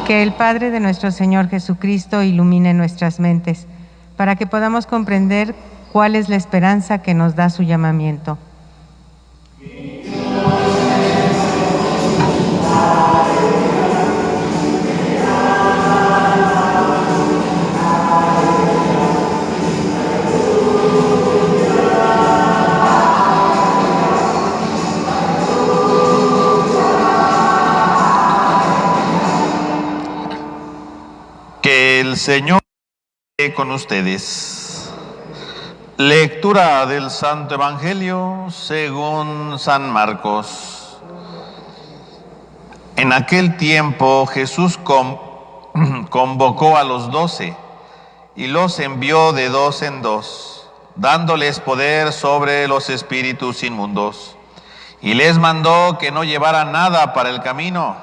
Que el Padre de nuestro Señor Jesucristo ilumine nuestras mentes, para que podamos comprender cuál es la esperanza que nos da su llamamiento. Que el Señor esté con ustedes. Lectura del Santo Evangelio según San Marcos. En aquel tiempo Jesús convocó a los 12 y los envió de 2 en 2, dándoles poder sobre los espíritus inmundos. Y les mandó que no llevaran nada para el camino,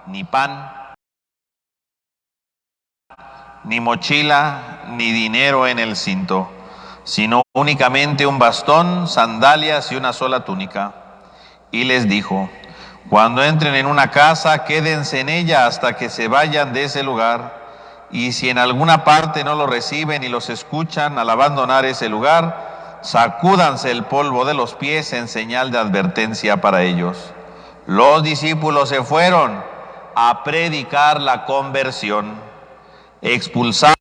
ni pan, ni mochila, ni dinero en el cinto, sino únicamente un bastón, sandalias y una sola túnica. Y les dijo: cuando entren en una casa, quédense en ella hasta que se vayan de ese lugar. Y si en alguna parte no los reciben y los escuchan al abandonar ese lugar, sacúdanse el polvo de los pies en señal de advertencia para ellos. Los discípulos se fueron a predicar la conversión. Expulsaban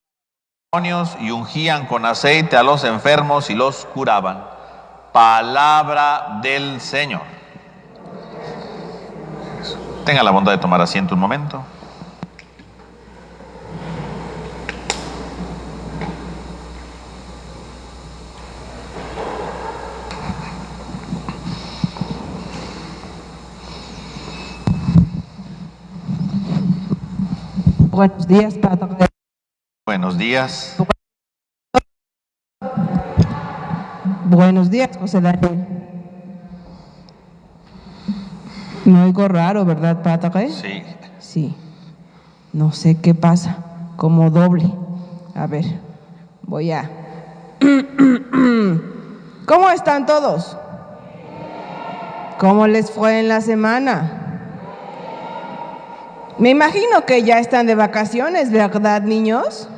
demonios y ungían con aceite a los enfermos y los curaban. Palabra del Señor. Tenga la bondad de tomar asiento un momento. Buenos días, Padre. Buenos días. Buenos días, José Daniel. Me oigo raro, ¿verdad, Padre? Sí. Sí. No sé qué pasa, como doble. A ver, voy a... ¿Cómo están todos? ¿Cómo les fue en la semana? Me imagino que ya están de vacaciones, ¿verdad, niños?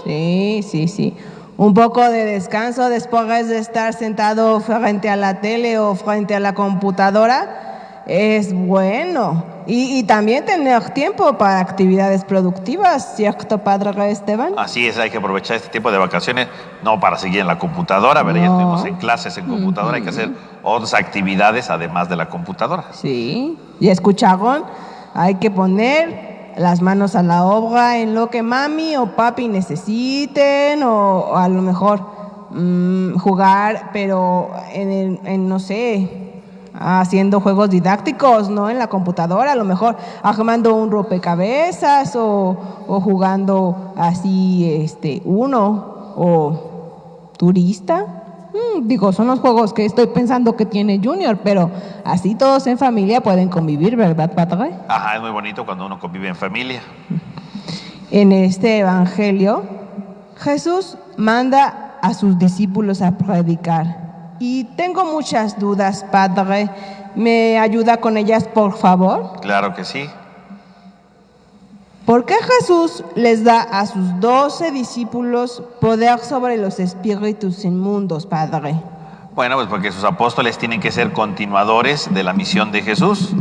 Sí. Un poco de descanso después de estar sentado frente a la tele o frente a la computadora es bueno. Y también tener tiempo para actividades productivas, ¿cierto, Padre Esteban? Así es, hay que aprovechar este tiempo de vacaciones, no para seguir en la computadora, ¿verdad? Ya estuvimos en clases en computadora, hay que hacer otras actividades además de la computadora. Sí, ¿ya escucharon? Hay que poner las manos a la obra en lo que mami o papi necesiten, o a lo mejor jugar, pero no sé, haciendo juegos didácticos, ¿no? En la computadora, a lo mejor armando un rompecabezas o jugando así, Uno o turista. Son los juegos que estoy pensando que tiene Junior, pero así todos en familia pueden convivir, ¿verdad, Padre? Ajá, es muy bonito cuando uno convive en familia. En este evangelio, Jesús manda a sus discípulos a predicar. Y tengo muchas dudas, Padre. ¿Me ayuda con ellas, por favor? Claro que sí. ¿Por qué Jesús les da a sus 12 discípulos poder sobre los espíritus inmundos, Padre? Bueno, pues porque sus apóstoles tienen que ser continuadores de la misión de Jesús.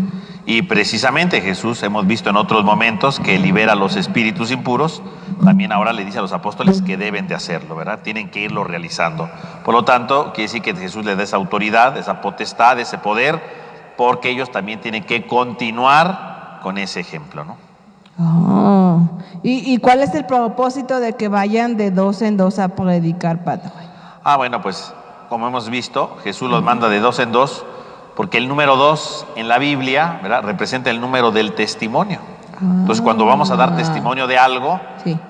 Y precisamente Jesús, hemos visto en otros momentos que libera a los espíritus impuros, también ahora le dice a los apóstoles que deben de hacerlo, ¿verdad? Tienen que irlo realizando. Por lo tanto, quiere decir que Jesús les da esa autoridad, esa potestad, ese poder, porque ellos también tienen que continuar con ese ejemplo, ¿no? ¿Y cuál es el propósito de que vayan de 2 en 2 a predicar, Padre? Bueno, pues como hemos visto, Jesús los manda de 2 en 2 porque el número 2 en la Biblia, ¿verdad?, representa el número del testimonio. Entonces, cuando vamos a dar testimonio de algo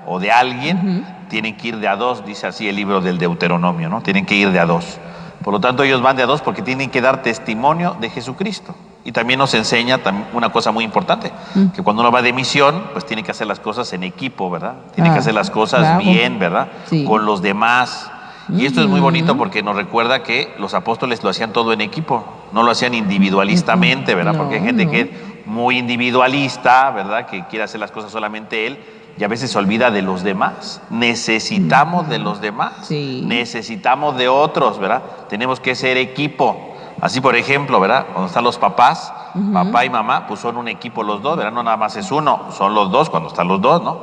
o de alguien, tienen que ir de a 2, dice así el libro del Deuteronomio, ¿no? Tienen que ir de a 2. Por lo tanto, ellos van de a 2 porque tienen que dar testimonio de Jesucristo. Y también nos enseña una cosa muy importante, que cuando uno va de misión, pues tiene que hacer las cosas en equipo, ¿verdad? Tiene que hacer las cosas bien, ¿verdad? Sí. Con los demás. Y esto es muy bonito porque nos recuerda que los apóstoles lo hacían todo en equipo, no lo hacían individualistamente, ¿verdad? Porque hay gente que es muy individualista, ¿verdad? Que quiere hacer las cosas solamente él y a veces se olvida de los demás. Necesitamos de los demás, Sí. necesitamos de otros, ¿verdad? Tenemos que ser equipo. Así, por ejemplo, ¿verdad? Cuando están los papás, papá y mamá, pues son un equipo los dos, ¿verdad? No nada más es uno, son los dos cuando están los dos, ¿no?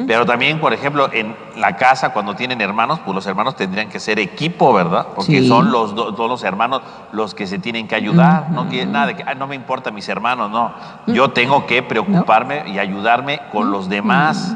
Pero también, por ejemplo, en la casa, cuando tienen hermanos, pues los hermanos tendrían que ser equipo, ¿verdad? Porque Sí. son todos los hermanos los que se tienen que ayudar. No tiene nada de que, no me importa mis hermanos, no. Yo tengo que preocuparme y ayudarme con los demás.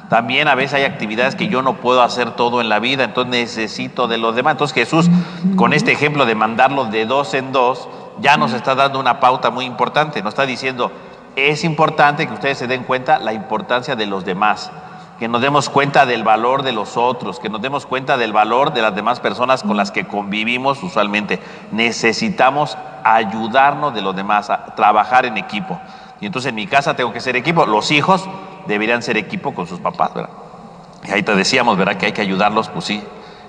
También a veces hay actividades que yo no puedo hacer todo en la vida, entonces necesito de los demás. Entonces Jesús, con este ejemplo de mandarlos de dos en dos, ya nos está dando una pauta muy importante. Nos está diciendo, es importante que ustedes se den cuenta la importancia de los demás, que nos demos cuenta del valor de los otros, que nos demos cuenta del valor de las demás personas con las que convivimos usualmente. Necesitamos ayudarnos de los demás, a trabajar en equipo. Y entonces en mi casa tengo que ser equipo. Los hijos deberían ser equipo con sus papás, ¿verdad? Y ahí te decíamos, ¿verdad? Que hay que ayudarlos, pues sí.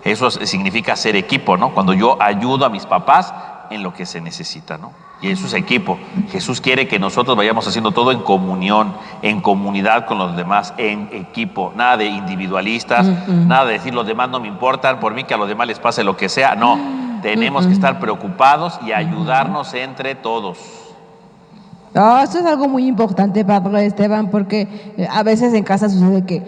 Eso significa ser equipo, ¿no? Cuando yo ayudo a mis papás en lo que se necesita, ¿no? Y eso es equipo. Jesús quiere que nosotros vayamos haciendo todo en comunión, en comunidad con los demás, en equipo. Nada de individualistas, nada de decir los demás no me importan, por mí que a los demás les pase lo que sea. No, tenemos que estar preocupados y ayudarnos entre todos. Eso es algo muy importante, Padre Esteban, porque a veces en casa sucede que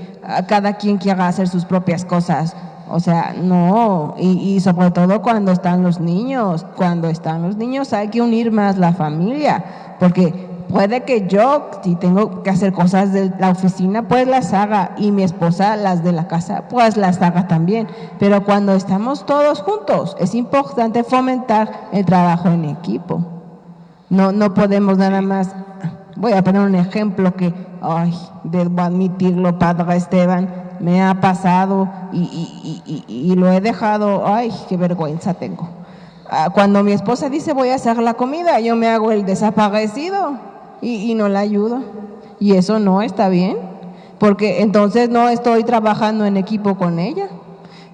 cada quien quiera hacer sus propias cosas. O sea, no, y sobre todo cuando están los niños. Cuando están los niños hay que unir más la familia, porque puede que yo, si tengo que hacer cosas de la oficina, pues las haga, y mi esposa las de la casa, pues las haga también. Pero cuando estamos todos juntos, es importante fomentar el trabajo en equipo. No podemos nada más. Voy a poner un ejemplo que, debo admitirlo, Padre Esteban, me ha pasado y lo he dejado. Ay, qué vergüenza tengo. Cuando mi esposa dice voy a hacer la comida, yo me hago el desaparecido y no la ayudo. Y eso no está bien, porque entonces no estoy trabajando en equipo con ella.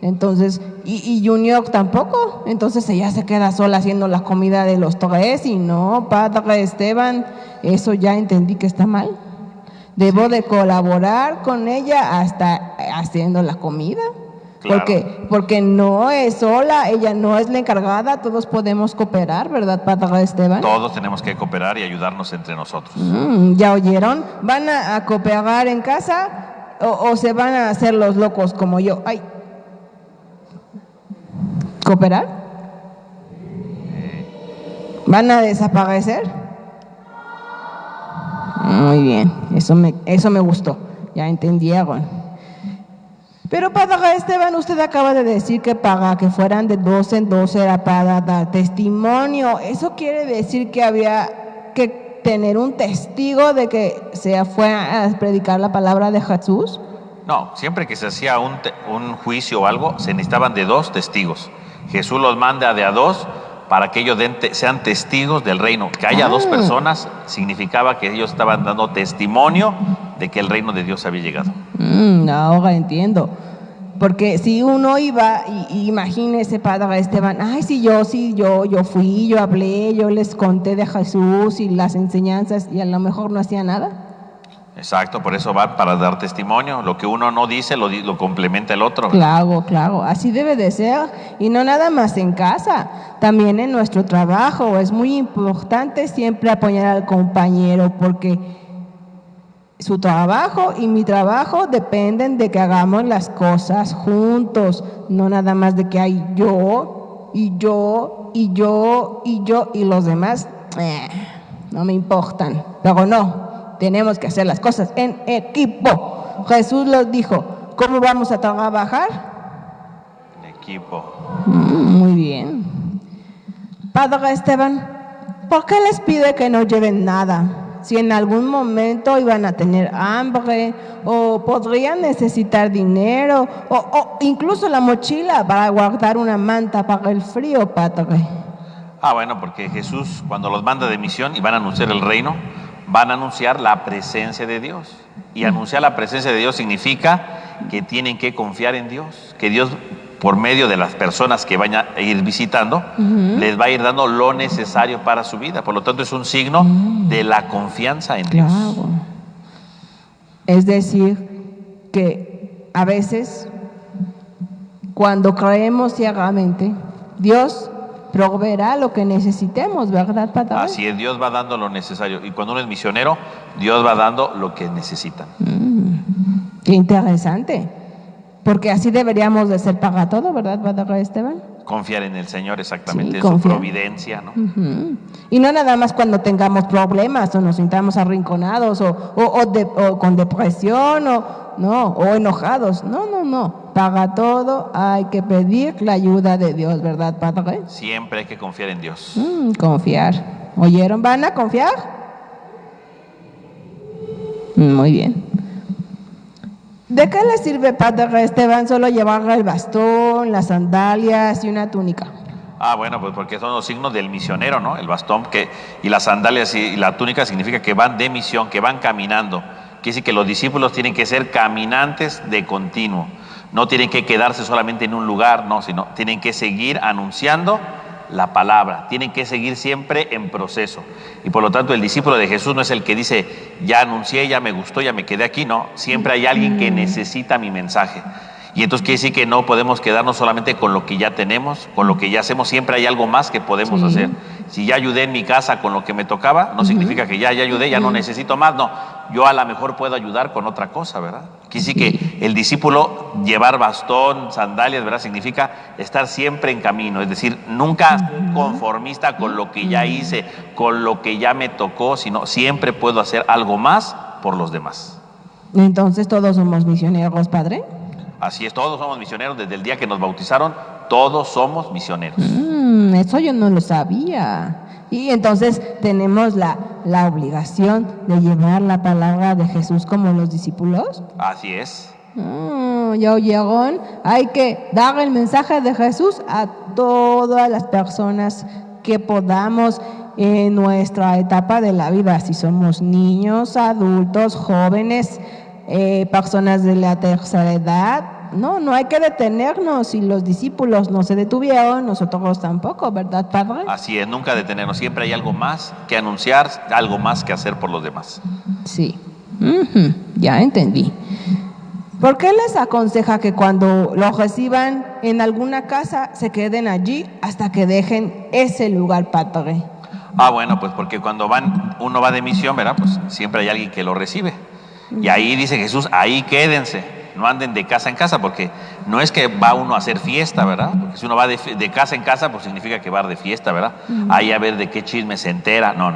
Entonces, y Junior tampoco, entonces ella se queda sola haciendo la comida de los tres. Y no, Padre Esteban, eso ya entendí que está mal. Debo de colaborar con ella hasta haciendo la comida. Claro. Porque no es sola, ella no es la encargada, todos podemos cooperar, ¿verdad, Padre Esteban? Todos tenemos que cooperar y ayudarnos entre nosotros. ¿Ya oyeron? ¿Van a cooperar en casa o se van a hacer los locos como yo? Ay. ¿Cooperar? ¿Van a desaparecer? Muy bien, eso me gustó, ya entendieron. Pero Padre Esteban, usted acaba de decir que para que fueran de dos en dos era para dar testimonio. ¿Eso quiere decir que había que tener un testigo de que se fue a predicar la palabra de Jesús? No, siempre que se hacía un juicio o algo, se necesitaban de dos testigos. Jesús los manda de a dos para que ellos sean testigos del reino. Que haya dos personas significaba que ellos estaban dando testimonio de que el reino de Dios había llegado. Ahora entiendo. Porque si uno iba, y imagínese, Padre Esteban, yo fui, yo hablé, yo les conté de Jesús y las enseñanzas, y a lo mejor no hacía nada. Exacto, por eso va para dar testimonio. Lo que uno no dice lo complementa el otro. Claro, así debe de ser. Y no nada más en casa, también en nuestro trabajo. Es muy importante siempre apoyar al compañero, porque su trabajo y mi trabajo dependen de que hagamos las cosas juntos. No nada más de que hay yo y los demás no me importan. Pero no. Tenemos que hacer las cosas en equipo. Jesús los dijo, ¿cómo vamos a trabajar? En equipo. Muy bien. Padre Esteban, ¿por qué les pide que no lleven nada? Si en algún momento iban a tener hambre, o podrían necesitar dinero, o incluso la mochila para guardar una manta para el frío, Padre. Bueno, porque Jesús, cuando los manda de misión y van a anunciar el reino, van a anunciar la presencia de Dios. Y anunciar la presencia de Dios significa que tienen que confiar en Dios, que Dios por medio de las personas que vayan a ir visitando, les va a ir dando lo necesario para su vida. Por lo tanto, es un signo de la confianza en Dios. Claro. Es decir, que a veces, cuando creemos ciegamente, Dios proveerá lo que necesitemos, ¿verdad, Padre? Así es, Dios va dando lo necesario. Y cuando uno es misionero, Dios va dando lo que necesitan. Qué interesante. Porque así deberíamos de ser para todo, ¿verdad, Padre Esteban? Confiar en el Señor, exactamente, Sí, en su confiar. providencia, ¿no? Y no nada más cuando tengamos problemas o nos sintamos arrinconados o con depresión o enojados. No. Para todo hay que pedir la ayuda de Dios, ¿verdad, Padre? Siempre hay que confiar en Dios. Confiar. ¿Oyeron? ¿Van a confiar? Muy bien. ¿De qué le sirve, Padre Esteban, solo llevar el bastón, las sandalias y una túnica? Bueno, pues porque son los signos del misionero, ¿no? El bastón y las sandalias y la túnica significa que van de misión, que van caminando. Quiere decir que los discípulos tienen que ser caminantes de continuo. No tienen que quedarse solamente en un lugar, no, sino tienen que seguir anunciando la palabra, tienen que seguir siempre en proceso. Y por lo tanto, el discípulo de Jesús no es el que dice, ya anuncié, ya me gustó, ya me quedé aquí. No, siempre hay alguien que necesita mi mensaje. Y entonces quiere decir que no podemos quedarnos solamente con lo que ya tenemos, con lo que ya hacemos. Siempre hay algo más que podemos hacer. Si ya ayudé en mi casa con lo que me tocaba, no significa que ya ayudé, ya no necesito más. No, yo a lo mejor puedo ayudar con otra cosa, ¿verdad? Quiere decir que el discípulo llevar bastón, sandalias, ¿verdad? Significa estar siempre en camino. Es decir, nunca conformista con lo que ya hice, con lo que ya me tocó, sino siempre puedo hacer algo más por los demás. Entonces, ¿todos somos misioneros, Padre? Así es, todos somos misioneros. Desde el día que nos bautizaron, todos somos misioneros. Eso yo no lo sabía. Y entonces tenemos la obligación de llevar la palabra de Jesús como los discípulos. Así es. Ya oyeron, hay que dar el mensaje de Jesús a todas las personas que podamos en nuestra etapa de la vida. Si somos niños, adultos, jóvenes, personas de la tercera edad. No hay que detenernos. Si los discípulos no se detuvieron, nosotros tampoco, ¿verdad, Padre? Así es, nunca detenernos. Siempre hay algo más que anunciar, algo más que hacer por los demás. Sí, ya entendí. ¿Por qué les aconseja que cuando los reciban en alguna casa se queden allí hasta que dejen ese lugar, Padre? Bueno, pues porque cuando uno va de misión, ¿verdad? Pues siempre hay alguien que lo recibe. Y ahí dice Jesús, ahí quédense. No anden de casa en casa, porque no es que va uno a hacer fiesta, ¿verdad? Porque si uno va de casa en casa, pues significa que va de fiesta, ¿verdad? Ahí a ver de qué chisme se entera. No.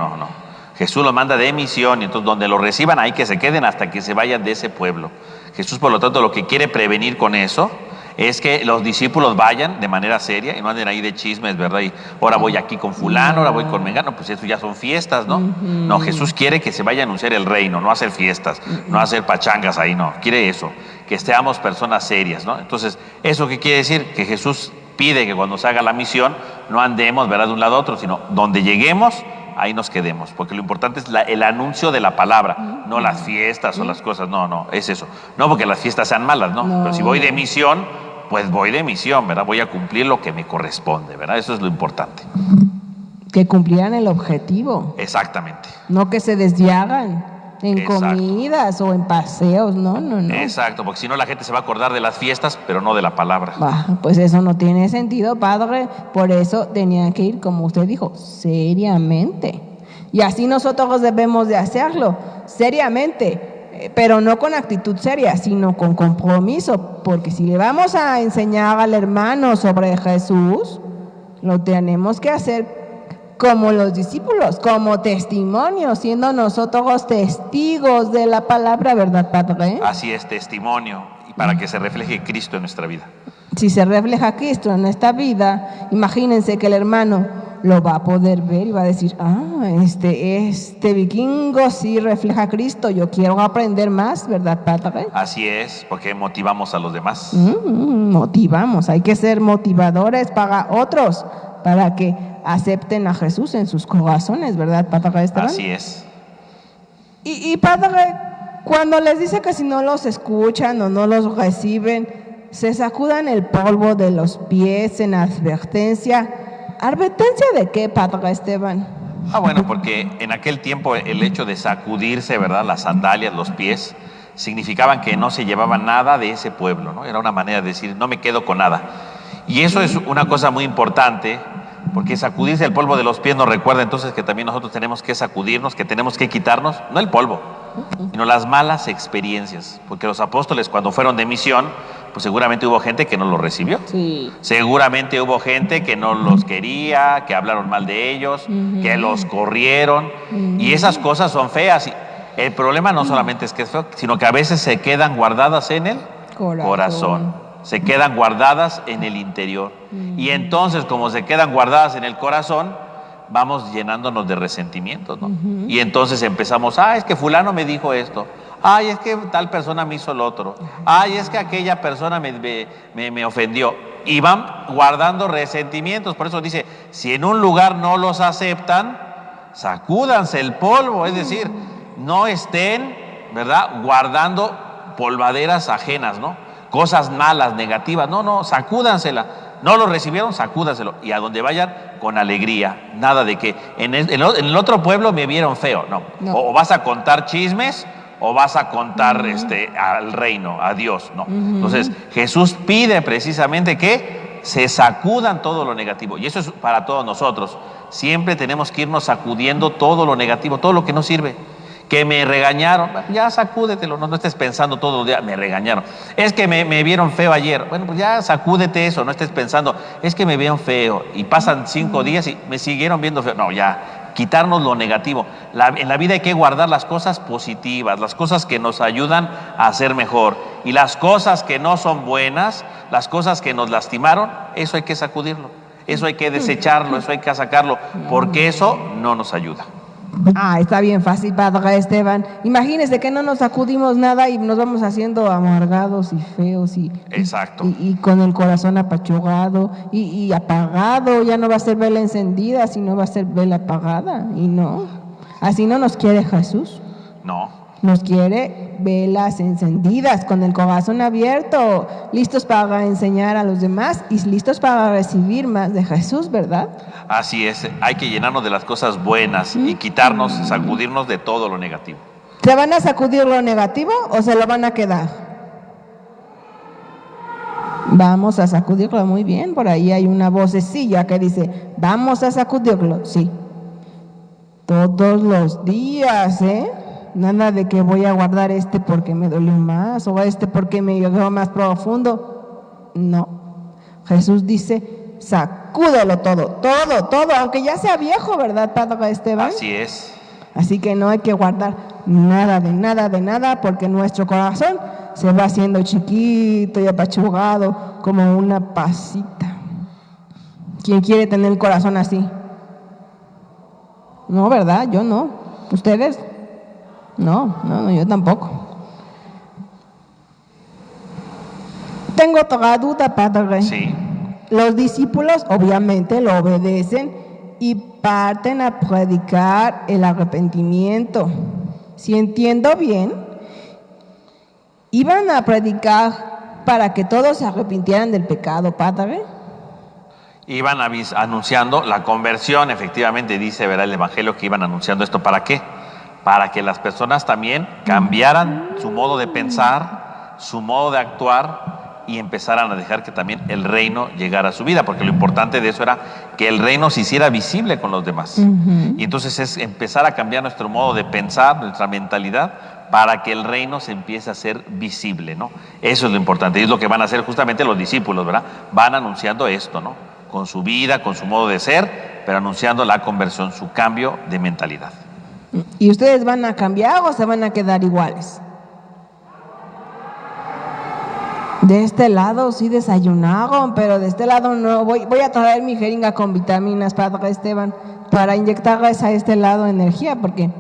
Jesús lo manda de misión, y entonces donde lo reciban, ahí que se queden hasta que se vayan de ese pueblo. Jesús, por lo tanto, lo que quiere prevenir con eso es que los discípulos vayan de manera seria y no anden ahí de chismes, ¿verdad? Y ahora voy aquí con fulano, ahora voy con mengano, pues eso ya son fiestas, ¿no? No, Jesús quiere que se vaya a anunciar el reino, no hacer fiestas, no hacer pachangas ahí, no. Quiere eso, que seamos personas serias, ¿no? Entonces, ¿eso qué quiere decir? Que Jesús pide que cuando se haga la misión no andemos, ¿verdad?, de un lado a otro, sino donde lleguemos, ahí nos quedemos, porque lo importante es el anuncio de la palabra, no las fiestas o las cosas, no, es eso. No porque las fiestas sean malas, no. Pero si voy de misión, pues voy de misión, ¿verdad? Voy a cumplir lo que me corresponde, ¿verdad? Eso es lo importante. Que cumplieran el objetivo. Exactamente. No que se desviaran en Exacto. Comidas o en paseos, no. Exacto, porque si no la gente se va a acordar de las fiestas, pero no de la palabra. Pues eso no tiene sentido, Padre. Por eso tenían que ir, como usted dijo, seriamente. Y así nosotros debemos de hacerlo, seriamente. Pero no con actitud seria, sino con compromiso. Porque si le vamos a enseñar al hermano sobre Jesús, lo tenemos que hacer como los discípulos, como testimonio, siendo nosotros testigos de la palabra, ¿verdad, Padre? Así es, testimonio, y para que se refleje Cristo en nuestra vida. Si se refleja Cristo en esta vida, imagínense que el hermano lo va a poder ver y va a decir, este vikingo sí refleja a Cristo, yo quiero aprender más, ¿verdad, Padre? Así es, porque motivamos a los demás. Motivamos, hay que ser motivadores para otros, para que acepten a Jesús en sus corazones, ¿verdad, Padre Esteban? Así es. Y Padre, cuando les dice que si no los escuchan o no los reciben, se sacudan el polvo de los pies en advertencia. ¿Advertencia de qué, Padre Esteban? Bueno, porque en aquel tiempo el hecho de sacudirse, ¿verdad?, las sandalias, los pies, significaban que no se llevaba nada de ese pueblo, ¿no? Era una manera de decir, no me quedo con nada. Y eso es una cosa muy importante, porque sacudirse el polvo de los pies nos recuerda entonces que también nosotros tenemos que sacudirnos, que tenemos que quitarnos, no el polvo, sino las malas experiencias. Porque los apóstoles, cuando fueron de misión, pues seguramente hubo gente que no los recibió. Sí. Seguramente hubo gente que no los quería, que hablaron mal de ellos, que los corrieron. Y esas cosas son feas. El problema no solamente es que es feo, sino que a veces se quedan guardadas en el corazón. Se quedan guardadas en el interior. Y entonces, como se quedan guardadas en el corazón, vamos llenándonos de resentimientos, ¿no? Y entonces empezamos, es que fulano me dijo esto. Es que tal persona me hizo lo otro. Es que aquella persona me ofendió. Y van guardando resentimientos. Por eso dice, si en un lugar no los aceptan, sacúdanse el polvo. Es decir, no estén, ¿verdad?, guardando polvaderas ajenas, ¿no? Cosas malas, negativas. No, sacúdansela. No lo recibieron, sacúdanselo. Y a donde vayan, con alegría. Nada de que en el otro pueblo me vieron feo. No. O vas a contar chismes, o vas a contar al reino, a Dios, ¿no? Entonces, Jesús pide precisamente que se sacudan todo lo negativo. Y eso es para todos nosotros. Siempre tenemos que irnos sacudiendo todo lo negativo, todo lo que no sirve. Que me regañaron, ya sacúdetelo, no estés pensando todo el día, me regañaron. Es que me vieron feo ayer, bueno, pues ya sacúdete eso, no estés pensando, es que me vieron feo y pasan 5 días y me siguieron viendo feo. No, ya, quitarnos lo negativo. En la vida hay que guardar las cosas positivas, las cosas que nos ayudan a ser mejor. Y las cosas que no son buenas, las cosas que nos lastimaron, eso hay que sacudirlo, eso hay que desecharlo, eso hay que sacarlo, porque eso no nos ayuda. Está bien fácil, Padre Esteban. Imagínese que no nos sacudimos nada y nos vamos haciendo amargados y feos Exacto. y con el corazón apachurrado y apagado. Ya no va a ser vela encendida, sino va a ser vela apagada. Y no, así no nos quiere Jesús. No. Nos quiere velas encendidas, con el corazón abierto, listos para enseñar a los demás y listos para recibir más de Jesús, ¿verdad? Así es, hay que llenarnos de las cosas buenas y quitarnos, sacudirnos de todo lo negativo. ¿Se van a sacudir lo negativo o se lo van a quedar? Vamos a sacudirlo, muy bien. Por ahí hay una vocecilla que dice, vamos a sacudirlo, sí. Todos los días, Nada de que voy a guardar porque me dolió más o porque me llegó más profundo. No. Jesús dice, sacúdelo todo, aunque ya sea viejo, ¿verdad, Padre Esteban? Así es. Así que no hay que guardar nada de nada, porque nuestro corazón se va haciendo chiquito y apachurrado como una pasita. ¿Quién quiere tener el corazón así? No, ¿verdad? Yo no. ¿Ustedes? No, yo tampoco. Tengo otra duda, Padre. Sí. Los discípulos obviamente lo obedecen y parten a predicar el arrepentimiento. Si entiendo bien, iban a predicar para que todos se arrepintieran del pecado, Padre. Iban anunciando la conversión, efectivamente dice, ¿verdad?, el Evangelio, que iban anunciando esto. ¿Para qué? Para que las personas también cambiaran su modo de pensar, su modo de actuar y empezaran a dejar que también el reino llegara a su vida, porque lo importante de eso era que el reino se hiciera visible con los demás. Y entonces es empezar a cambiar nuestro modo de pensar, nuestra mentalidad, para que el reino se empiece a hacer visible, ¿no? Eso es lo importante, y es lo que van a hacer justamente los discípulos, ¿verdad? Van anunciando esto, ¿no? Con su vida, con su modo de ser, pero anunciando la conversión, su cambio de mentalidad. ¿Y ustedes van a cambiar o se van a quedar iguales? De este lado sí desayunaron, pero de este lado no. Voy a traer mi jeringa con vitaminas, Padre Esteban, para inyectarles a este lado energía, porque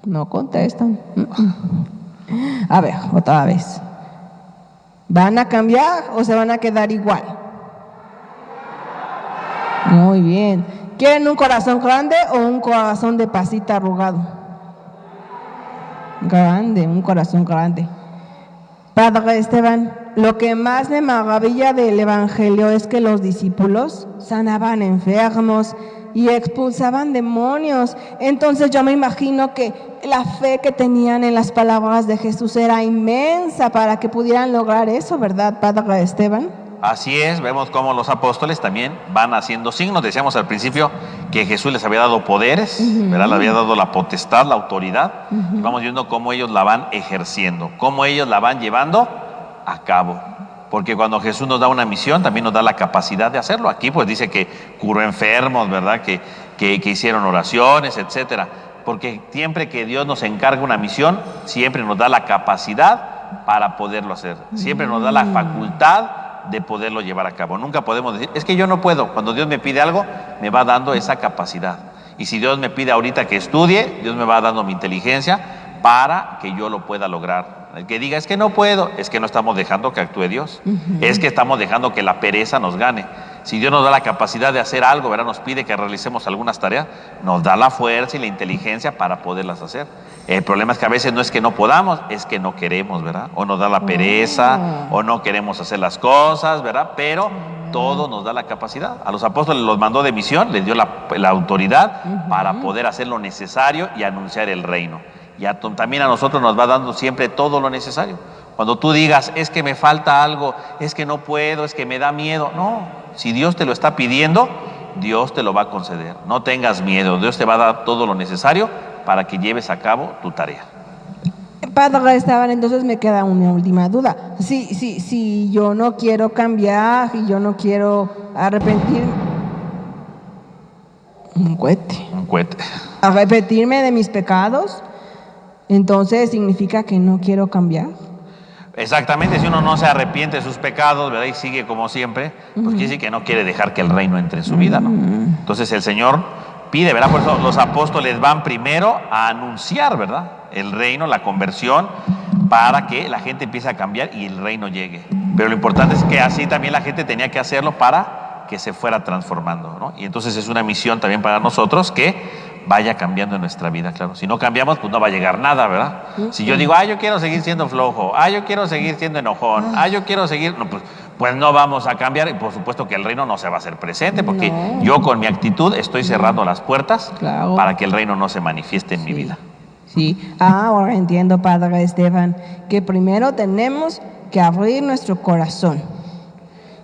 no contestan. A ver, otra vez. ¿Van a cambiar o se van a quedar igual? Muy bien. ¿Quieren un corazón grande o un corazón de pasita arrugado? Grande, un corazón grande. Padre Esteban, lo que más me maravilla del Evangelio es que los discípulos sanaban enfermos y expulsaban demonios. Entonces yo me imagino que la fe que tenían en las palabras de Jesús era inmensa para que pudieran lograr eso, ¿verdad, Padre Esteban? Así es, vemos cómo los apóstoles también van haciendo signos. Decíamos al principio que Jesús les había dado poderes, ¿verdad? Les había dado la potestad, la autoridad. Vamos viendo cómo ellos la van ejerciendo, cómo ellos la van llevando a cabo. Porque cuando Jesús nos da una misión, también nos da la capacidad de hacerlo. Aquí pues dice que curó enfermos, ¿verdad? Que hicieron oraciones, etcétera. Porque siempre que Dios nos encarga una misión, siempre nos da la capacidad para poderlo hacer. Siempre nos da la facultad de poderlo llevar a cabo. Nunca podemos decir, es que yo no puedo. Cuando Dios me pide algo, me va dando esa capacidad. Y si Dios me pide ahorita que estudie, Dios me va dando mi inteligencia para que yo lo pueda lograr. El que diga, es que no puedo, es que no estamos dejando que actúe Dios. Es que estamos dejando que la pereza nos gane. Si Dios nos da la capacidad de hacer algo, ¿verdad? Nos pide que realicemos algunas tareas, nos da la fuerza y la inteligencia para poderlas hacer. El problema es que a veces no es que no podamos, es que no queremos, ¿verdad? O nos da la pereza, o no queremos hacer las cosas, ¿verdad? Pero todo nos da la capacidad. A los apóstoles los mandó de misión, les dio la autoridad para poder hacer lo necesario y anunciar el reino. Y también a nosotros nos va dando siempre todo lo necesario. Cuando tú digas, es que me falta algo, es que no puedo, es que me da miedo. No, si Dios te lo está pidiendo, Dios te lo va a conceder. No tengas miedo, Dios te va a dar todo lo necesario para que lleves a cabo tu tarea. Padre Esteban, entonces me queda una última duda. Si yo no quiero cambiar y yo no quiero arrepentirme, un cohete. Arrepentirme de mis pecados, entonces significa que no quiero cambiar. Exactamente, si uno no se arrepiente de sus pecados, ¿verdad? Y sigue como siempre, pues quiere decir que no quiere dejar que el reino entre en su vida, ¿no? Entonces el Señor pide, ¿verdad? Por eso los apóstoles van primero a anunciar, ¿verdad? El reino, la conversión, para que la gente empiece a cambiar y el reino llegue. Pero lo importante es que así también la gente tenía que hacerlo para que se fuera transformando, ¿no? Y entonces es una misión también para nosotros que vaya cambiando en nuestra vida, claro. Si no cambiamos, pues no va a llegar nada, ¿verdad? Si yo digo, yo quiero seguir siendo flojo, yo quiero seguir siendo enojón, yo quiero seguir, no, pues no vamos a cambiar. Y por supuesto que el reino no se va a hacer presente, porque yo con mi actitud estoy cerrando las puertas para que el reino no se manifieste en mi vida. Sí, ahora entiendo, Padre Esteban, que primero tenemos que abrir nuestro corazón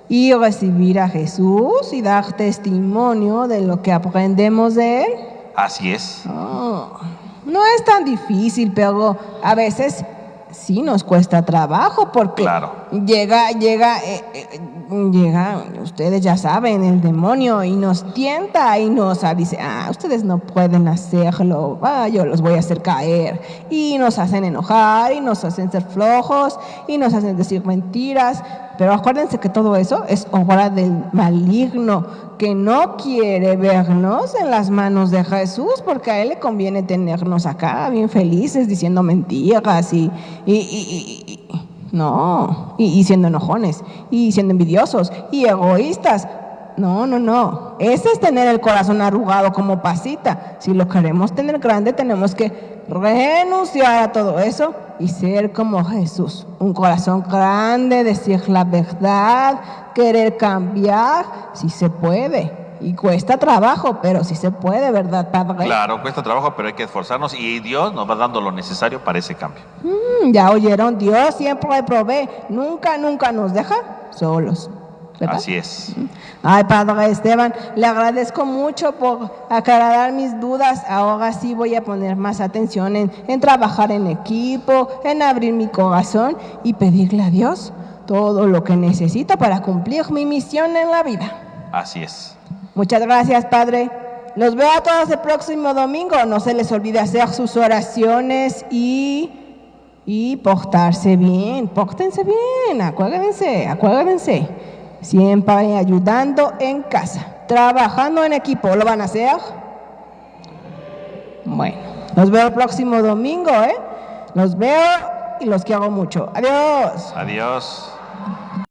y recibir a Jesús y dar testimonio de lo que aprendemos de Él. Así es. No es tan difícil, pero a veces sí nos cuesta trabajo porque llega, ustedes ya saben, el demonio y nos tienta y nos dice, ustedes no pueden hacerlo, yo los voy a hacer caer, y nos hacen enojar y nos hacen ser flojos y nos hacen decir mentiras. Pero acuérdense que todo eso es obra del maligno, que no quiere vernos en las manos de Jesús, porque a Él le conviene tenernos acá bien felices diciendo mentiras y siendo enojones y siendo envidiosos y egoístas. No. Ese es tener el corazón arrugado como pasita. Si lo queremos tener grande, tenemos que renunciar a todo eso y ser como Jesús. Un corazón grande, decir la verdad, querer cambiar, si se puede. Y cuesta trabajo, pero sí se puede, ¿verdad, Padre? Claro, cuesta trabajo, pero hay que esforzarnos y Dios nos va dando lo necesario para ese cambio. Ya oyeron, Dios siempre provee, nunca nos deja solos, ¿verdad? Así es. Ay, Padre Esteban, le agradezco mucho por aclarar mis dudas. Ahora sí voy a poner más atención en trabajar en equipo, en abrir mi corazón y pedirle a Dios todo lo que necesito para cumplir mi misión en la vida. Así es. Muchas gracias, Padre. Los veo a todos el próximo domingo. No se les olvide hacer sus oraciones y portarse bien. Pórtense bien, acuérdense. Siempre ayudando en casa, trabajando en equipo. ¿Lo van a hacer? Bueno, los veo el próximo domingo, Los veo y los quiero mucho. Adiós. Adiós.